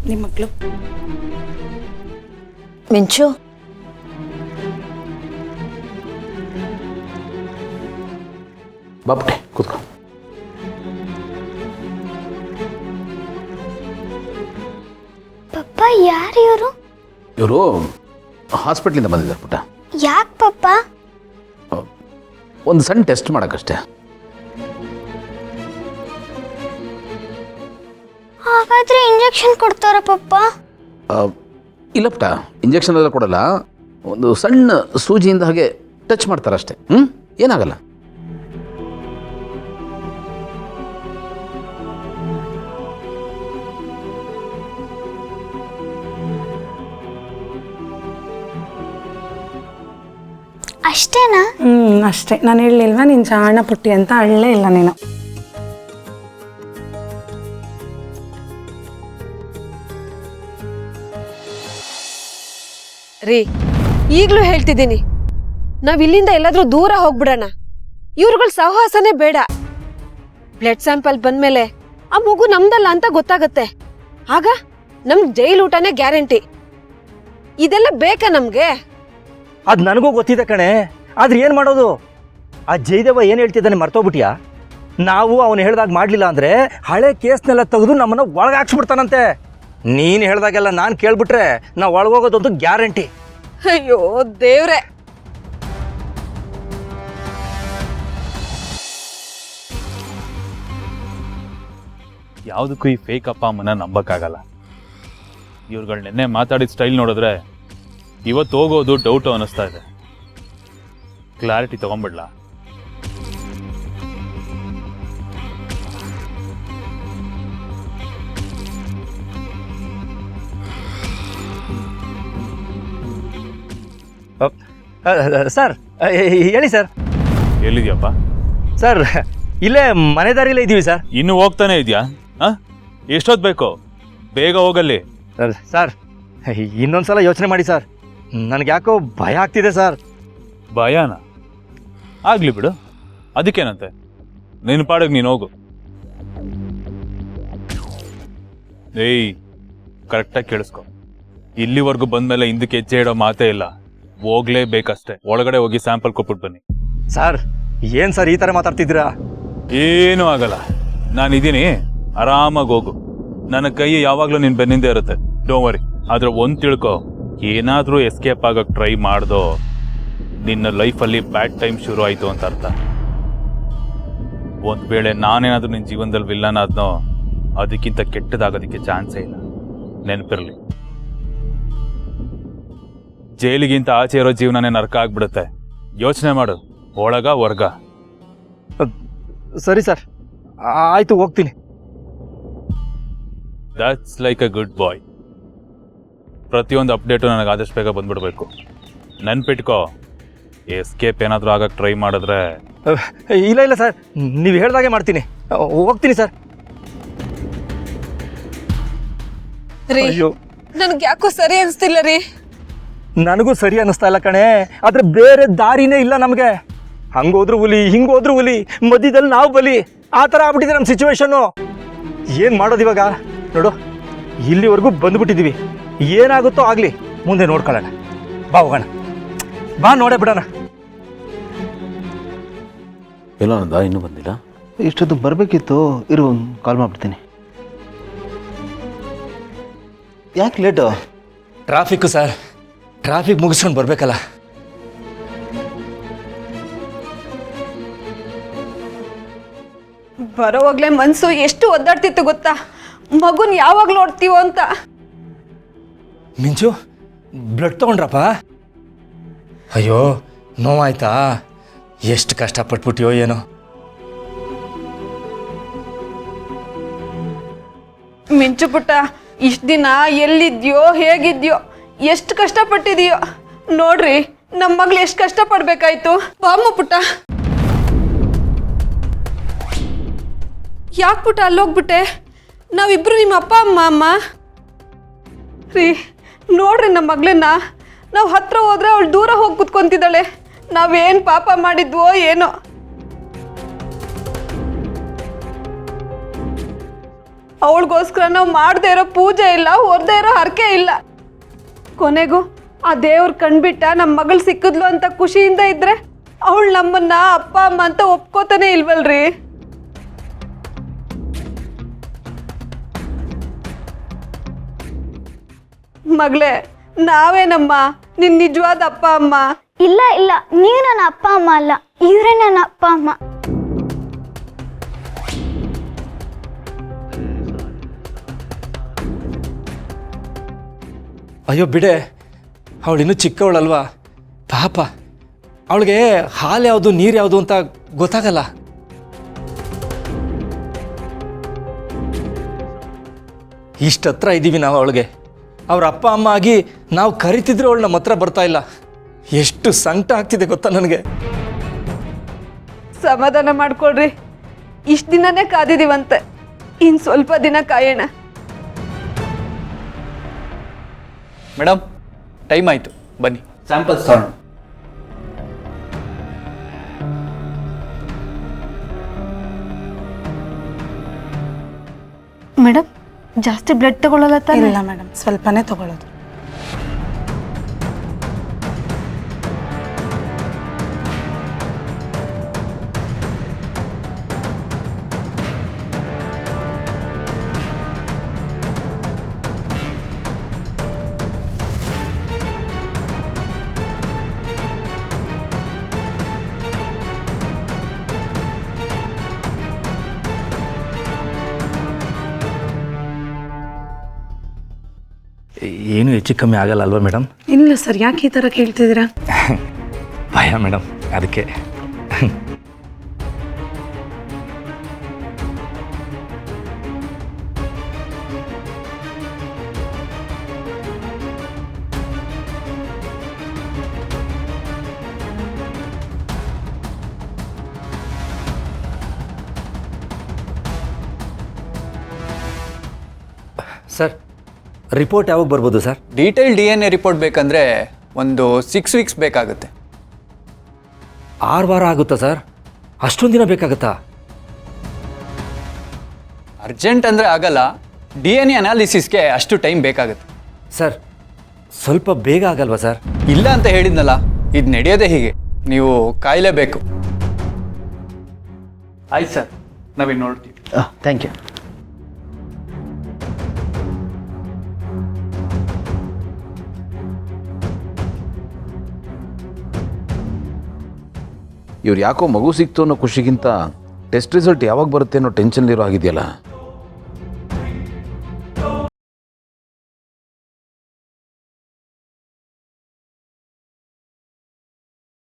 ನಿಮ್ಮ ಮಗಳು ಮಿಂಚು ಬಾಪುಟ್ಟೆ ಕೂತ್ಕೊ. ಪಪ್ಪ ಯಾರು ಇವರು? ಇವರು ಹಾಸ್ಪಿಟ್ಲಿಂದ ಬಂದಿದ್ದಾರೆ ಪುಟ್ಟ. ಯಾಕೆ ಪಪ್ಪ? ಒಂದು ಸಣ್ಣ ಟೆಸ್ಟ್ ಮಾಡೋಕ್ಕಷ್ಟೇ. ಹಾಗಾದ್ರೆ ಇಂಜೆಕ್ಷನ್ ಕೊಡ್ತಾರ ಪಪ್ಪ? ಇಲ್ಲ ಪುಟ್ಟ, ಇಂಜೆಕ್ಷನ್ ಎಲ್ಲ ಕೊಡಲ್ಲ. ಒಂದು ಸಣ್ಣ ಸೂಜಿಯಿಂದ ಹಾಗೆ ಟಚ್ ಮಾಡ್ತಾರಷ್ಟೇ. ಏನಾಗಲ್ಲ. ಅಷ್ಟೇನಾ? ಅಷ್ಟೇ. ನಾನು ಹೇಳಲಿಲ್ವಾ ನೀನು ಸಣ್ಣ ಪುಟ್ಟಿ ಅಂತ? ಅಳ್ಳೇ ಇಲ್ಲ ನೀನು. ರೀ, ಈಗಲೂ ಹೇಳ್ತಿದ್ದೀನಿ, ನಾವ್ ಇಲ್ಲಿಂದ ಎಲ್ಲಾದ್ರೂ ದೂರ ಹೋಗ್ಬಿಡೋಣ. ಇವ್ರುಗಳ ಸಹವಾಸನೇ ಬೇಡ. ಬ್ಲಡ್ ಸ್ಯಾಂಪಲ್ ಬಂದ್ಮೇಲೆ ಆ ಮಗು ನಮ್ದಲ್ಲ ಅಂತ ಗೊತ್ತಾಗತ್ತೆ. ಆಗ ನಮ್ ಜೈಲ್ ಊಟನೇ ಗ್ಯಾರಂಟಿ. ಇದೆಲ್ಲ ಬೇಕಾ ನಮ್ಗೆ? ಅದು ನನಗೂ ಗೊತ್ತಿದೆ ಕಣೆ. ಆದ್ರೆ ಏನು ಮಾಡೋದು? ಆ ಜಯದೇವ ಏನು ಹೇಳ್ತಿದ್ದಾನೆ ಮರ್ತೋಗ್ಬಿಟ್ಯಾ? ನಾವು ಅವನು ಹೇಳ್ದಾಗ ಮಾಡಲಿಲ್ಲ ಅಂದರೆ ಹಳೆ ಕೇಸ್ನೆಲ್ಲ ತೆಗೆದು ನಮ್ಮನ್ನು ಒಳಗೆ ಹಾಕ್ಸ್ಬಿಡ್ತಾನಂತೆ. ನೀನು ಹೇಳ್ದಾಗೆಲ್ಲ ನಾನು ಕೇಳ್ಬಿಟ್ರೆ ನಾವು ಒಳಗೋಗೋದಂತೂ ಗ್ಯಾರಂಟಿ. ಅಯ್ಯೋ ದೇವ್ರೆ. ಯಾವುದಕ್ಕೂ ಈ ಫೇಕ್ ಅಪ್ಪ ಅಮ್ಮನ ನಂಬಕ್ಕಾಗಲ್ಲ. ಇವ್ರುಗಳು ನೆನ್ನೆ ಮಾತಾಡಿದ ಸ್ಟೈಲ್ ನೋಡಿದ್ರೆ ಇವತ್ತು ಹೋಗೋದು ಡೌಟು ಅನ್ನಿಸ್ತಾ ಇದೆ. ಕ್ಲಾರಿಟಿ ತಗೊಂಡ್ಬಿಡ್ಲಾ? ಸರ್ ಹೇಳಿ ಸರ್. ಎಲ್ಲಿದ್ಯಪ್ಪ? ಸರ್ ಇಲ್ಲೇ ಮನೆ ದಾರಿಲೇ ಇದ್ದೀವಿ ಸರ್. ಇನ್ನು ಹೋಗ್ತಾನೆ ಇದೆಯಾ? ಎಷ್ಟೊತ್ತು ಬೇಕು? ಬೇಗ ಹೋಗಲ್ಲಿ. ಸರ್ ಇನ್ನೊಂದ್ಸಲ ಯೋಚನೆ ಮಾಡಿ ಸರ್. ನನಗೆ ಯಾಕೋ ಭಯ ಆಗ್ತಿದೆ ಸರ್. ಭಯನ? ಆಗ್ಲಿ ಬಿಡು, ಅದಕ್ಕೇನಂತೆ. ನಿನ್ನ ಪಾಡಿಗೆ ನೀನು ಹೋಗು. ಏಯ್, ಕರೆಕ್ಟಾಗಿ ಕೇಳಿಸ್ಕೊ. ಇಲ್ಲಿವರೆಗೂ ಬಂದ್ಮೇಲೆ ಹಿಂದಕ್ಕೆ ಹೆಜ್ಜೆ ಇಡೋ ಮಾತೇ ಇಲ್ಲ. ಹೋಗ್ಲೇಬೇಕಷ್ಟೇ. ಒಳಗಡೆ ಹೋಗಿ ಸ್ಯಾಂಪಲ್ ಕೊಟ್ಬಿಟ್ಟು ಬನ್ನಿ. ಸರ್ ಏನು ಸರ್ ಈ ಥರ ಮಾತಾಡ್ತಿದ್ದೀರಾ? ಏನೂ ಆಗಲ್ಲ, ನಾನಿದ್ದೀನಿ, ಆರಾಮಾಗಿ ಹೋಗು. ನನ್ನ ಕೈ ಯಾವಾಗಲೂ ನಿನ್ನ ಬೆನ್ನಿಂದ ಇರುತ್ತೆ, ಡೋಂಟ್ ವರಿ. ಆದ್ರೆ ಒಂದು ತಿಳ್ಕೊ, ಏನಾದರೂ ಎಸ್ಕೇಪ್ ಆಗಕ್ಕೆ ಟ್ರೈ ಮಾಡ್ದೋ ನಿನ್ನ ಲೈಫಲ್ಲಿ ಬ್ಯಾಡ್ ಟೈಮ್ ಶುರು ಆಯಿತು ಅಂತ ಅರ್ಥ. ಒಂದು ವೇಳೆ ನಾನೇನಾದರೂ ನಿನ್ನ ಜೀವನದಲ್ಲಿ ವಿಲ್ಲನ್ ಆದ್ನೋ ಅದಕ್ಕಿಂತ ಕೆಟ್ಟದಾಗೋದಕ್ಕೆ ಚಾನ್ಸೇ ಇಲ್ಲ, ನೆನಪಿರಲಿ. ಜೈಲಿಗಿಂತ ಆಚೆ ಇರೋ ಜೀವನನೇ ನರಕ ಆಗ್ಬಿಡುತ್ತೆ. ಯೋಚನೆ ಮಾಡು, ಒಳಗ ಹೊರ್ಗ. ಸರಿ ಸರ್, ಆಯಿತು, ಹೋಗ್ತೀನಿ. ದಟ್ಸ್ ಲೈಕ್ ಅ ಗುಡ್ ಬಾಯ್. ಪ್ರತಿಯೊಂದು ಅಪ್ಡೇಟು ನನಗೆ ಆದಷ್ಟು ಬೇಗ ಬಂದ್ಬಿಡ್ಬೇಕು. ನೆನ್ಪಿಟ್ಕೋ, ಎಸ್ಕೇಪ್ ಏನಾದರೂ ಆಗಕ್ಕೆ ಟ್ರೈ ಮಾಡಿದ್ರೆ. ಇಲ್ಲ ಇಲ್ಲ ಸರ್, ನೀವು ಹೇಳ್ದಾಗೆ ಮಾಡ್ತೀನಿ. ಹೋಗ್ತೀನಿ ಸರ್. ರೀ, ನನ್ಗೆ ಯಾಕೋ ಸರಿ ಅನಿಸ್ತಿಲ್ಲ ರೀ. ನನಗೂ ಸರಿ ಅನ್ನಿಸ್ತಾ ಇಲ್ಲ ಕಣೆ. ಆದರೆ ಬೇರೆ ದಾರಿನೇ ಇಲ್ಲ ನಮಗೆ. ಹಂಗೋದ್ರೂ ಹುಲಿ, ಹಿಂಗೋದ್ರೂ ಹುಲಿ, ಮಧ್ಯದಲ್ಲಿ ನಾವು ಬಲಿ. ಆ ಥರ ಆಗ್ಬಿಟ್ಟಿದೆ ನಮ್ಮ ಸಿಚುವೇಶನ್ನು. ಏನು ಮಾಡೋದು ಇವಾಗ? ನೋಡು, ಇಲ್ಲಿವರೆಗೂ ಬಂದುಬಿಟ್ಟಿದ್ದೀವಿ. ಏನಾಗುತ್ತೋ ಆಗಲಿ, ಮುಂದೆ ನೋಡ್ಕೊಳ್ಳೋಣ. ಬಾ ಹೋಗೋಣ, ಬಾ ನೋಡೇ ಬಿಡೋಣ. ಎಲ್ಲ ನಂದ ಇನ್ನೂ ಬಂದಿಲ್ಲ. ಇಷ್ಟೊತ್ತು ಬರಬೇಕಿತ್ತು. ಇರು, ಕಾಲ್ ಮಾಡಿಬಿಡ್ತೀನಿ. ಯಾಕೆ ಲೇಟು? ಟ್ರಾಫಿಕ್ಕು ಸರ್, ಟ್ರಾಫಿಕ್ ಮುಗಿಸ್ಕೊಂಡು ಬರಬೇಕಲ್ಲ. ಬರೋವಾಗ್ಲೇ ಮನ್ಸು ಎಷ್ಟು ಒದ್ದಾಡ್ತಿತ್ತು ಗೊತ್ತಾ? ಮಗುನ್ ಯಾವಾಗ ನೋಡ್ತೀವೋ ಅಂತ. ಮಿಂಚು, ಬ್ಲಡ್ ತೊಗೊಂಡ್ರಪ್ಪ? ಅಯ್ಯೋ, ನೋವಾಯ್ತಾ? ಎಷ್ಟು ಕಷ್ಟಪಟ್ಬಿಟ್ಟಿಯೋ ಏನೋ. ಮಿಂಚು ಪುಟ್ಟ, ಇಷ್ಟು ದಿನ ಎಲ್ಲಿದ್ಯೋ, ಹೇಗಿದ್ಯೋ, ಎಷ್ಟು ಕಷ್ಟಪಟ್ಟಿದೀಯೋ ನೋಡ್ರಿ. ನಮ್ಮ ಮಗಳು ಎಷ್ಟು ಕಷ್ಟಪಡ್ಬೇಕಾಯ್ತು. ಬಾಮ್ಮ ಪುಟ್ಟ. ಯಾಕೆ ಪುಟ್ಟ ಅಲ್ಲೋಗ್ಬಿಟ್ಟೆ? ನಾವಿಬ್ರು ನಿಮ್ಮ ಅಪ್ಪ ಅಮ್ಮ ರೀ. ನೋಡ್ರಿ ನಮ್ಮ ಮಗಳನ್ನ. ನಾವು ಹತ್ರ ಹೋದ್ರೆ ಅವಳು ದೂರ ಹೋಗಿ ಕುತ್ಕೊಂತಿದ್ದಾಳೆ. ನಾವೇನು ಪಾಪ ಮಾಡಿದ್ವೋ ಏನೋ. ಅವಳಿಗೋಸ್ಕರ ನಾವು ಮಾಡದೇ ಇರೋ ಪೂಜೆ ಇಲ್ಲ, ಹೊರದೇ ಇರೋ ಹರಕೆ ಇಲ್ಲ. ಕೊನೆಗೂ ಆ ದೇವ್ರ ಕಣ್ಬಿಟ್ಟ ನಮ್ಮ ಮಗಳು ಸಿಕ್ಕಿದ್ಲು ಅಂತ ಖುಷಿಯಿಂದ ಇದ್ರೆ ಅವಳು ನಮ್ಮನ್ನ ಅಪ್ಪ ಅಮ್ಮ ಅಂತ ಒಪ್ಕೋತಾನೆ ಇಲ್ವಲ್ರಿ? ಮಗಳೇ, ನಾವೇನಮ್ಮ ನಿನ್ ನಿಜವಾದ ಅಪ್ಪ ಅಮ್ಮ? ಇಲ್ಲ ಇಲ್ಲ, ನೀವು ನನ್ನ ಅಪ್ಪ ಅಮ್ಮ ಅಲ್ಲ, ಇವರೇ ನನ್ನ ಅಪ್ಪ ಅಮ್ಮ. ಅಯ್ಯೋ ಬಿಡೆ, ಅವಳಿನ್ನೂ ಚಿಕ್ಕವಳಲ್ವಾ ಪಾಪ. ಅವಳಿಗೆ ಹಾಲು ಯಾವುದು ನೀರು ಯಾವುದು ಅಂತ ಗೊತ್ತಾಗಲ್ಲ. ಇಷ್ಟತ್ರ ಇದ್ದೀವಿ ನಾವು ಅವಳಿಗೆ. ಅವ್ರ ಅಪ್ಪ ಅಮ್ಮ ಆಗಿ ನಾವು ಕರಿತಿದ್ರು ಅವಳು ನಮ್ಮ ಹತ್ರ ಬರ್ತಾ ಇಲ್ಲ. ಎಷ್ಟು ಸಂಕಟ ಆಗ್ತಿದೆ ಗೊತ್ತಾ ನನಗೆ. ಸಮಾಧಾನ ಮಾಡ್ಕೊಳ್ರಿ, ಇಷ್ಟು ದಿನನೇ ಕಾದಿದೀವಂತೆ, ಇನ್ನು ಸ್ವಲ್ಪ ದಿನ ಕಾಯೋಣ. ಮೇಡಮ್, ಟೈಮ್ ಆಯಿತು, ಬನ್ನಿ ಸ್ಯಾಂಪಲ್ಸ್ ತಗೋಣ. ಮೇಡಮ್, ಜಾಸ್ತಿ ಬ್ಲಡ್ ತಗೊಳ್ಳಲ್ಲ ತಾನೆ? ಇಲ್ಲ ಮೇಡಮ್, ಸ್ವಲ್ಪನೇ ತಗೊಳ್ಳೋದು. ಏನು ಹೆಚ್ಚು ಕಮ್ಮಿ ಆಗಲ್ಲ ಅಲ್ವಾ ಮೇಡಮ್? ಇಲ್ಲ ಸರ್, ಯಾಕೆ ಈ ಥರ ಕೇಳ್ತಿದ್ದೀರಾ? ಭಯ ಮೇಡಮ್, ಅದಕ್ಕೆ. ಸರ್, ರಿಪೋರ್ಟ್ ಯಾವಾಗ ಬರ್ಬೋದು ಸರ್? ಡೀಟೇಲ್ DNA ರಿಪೋರ್ಟ್ ಬೇಕಂದರೆ ಒಂದು 6 ವೀಕ್ಸ್ ಬೇಕಾಗುತ್ತೆ. 6 ವಾರ ಆಗುತ್ತಾ ಸರ್? ಅಷ್ಟೊಂದು ದಿನ ಬೇಕಾಗುತ್ತಾ? ಅರ್ಜೆಂಟ್ ಅಂದರೆ ಆಗಲ್ಲ, DNA ಅನಾಲಿಸಿಸ್ಗೆ ಅಷ್ಟು ಟೈಮ್ ಬೇಕಾಗುತ್ತೆ. ಸರ್, ಸ್ವಲ್ಪ ಬೇಗ ಆಗಲ್ವಾ ಸರ್? ಇಲ್ಲ ಅಂತ ಹೇಳಿದ್ನಲ್ಲ, ಇದು ನಡೆಯೋದೇ ಹೀಗೆ, ನೀವು ಕಾಯಲೇಬೇಕು. ಆಯ್ತು ಸರ್, ನಾವಿನ್ನು ನೋಡ್ತೀವಿ. Thank you. ಇವ್ರು ಯಾಕೋ ಮಗು ಸಿಕ್ತು ಅನ್ನೋ ಖುಷಿಗಿಂತ ಟೆಸ್ಟ್ ರಿಸಲ್ಟ್ ಯಾವಾಗ ಬರುತ್ತೆ ಅನ್ನೋ ಟೆನ್ಷನ್ಲಿರೋ ಆಗಿದೆಯಲ್ಲ.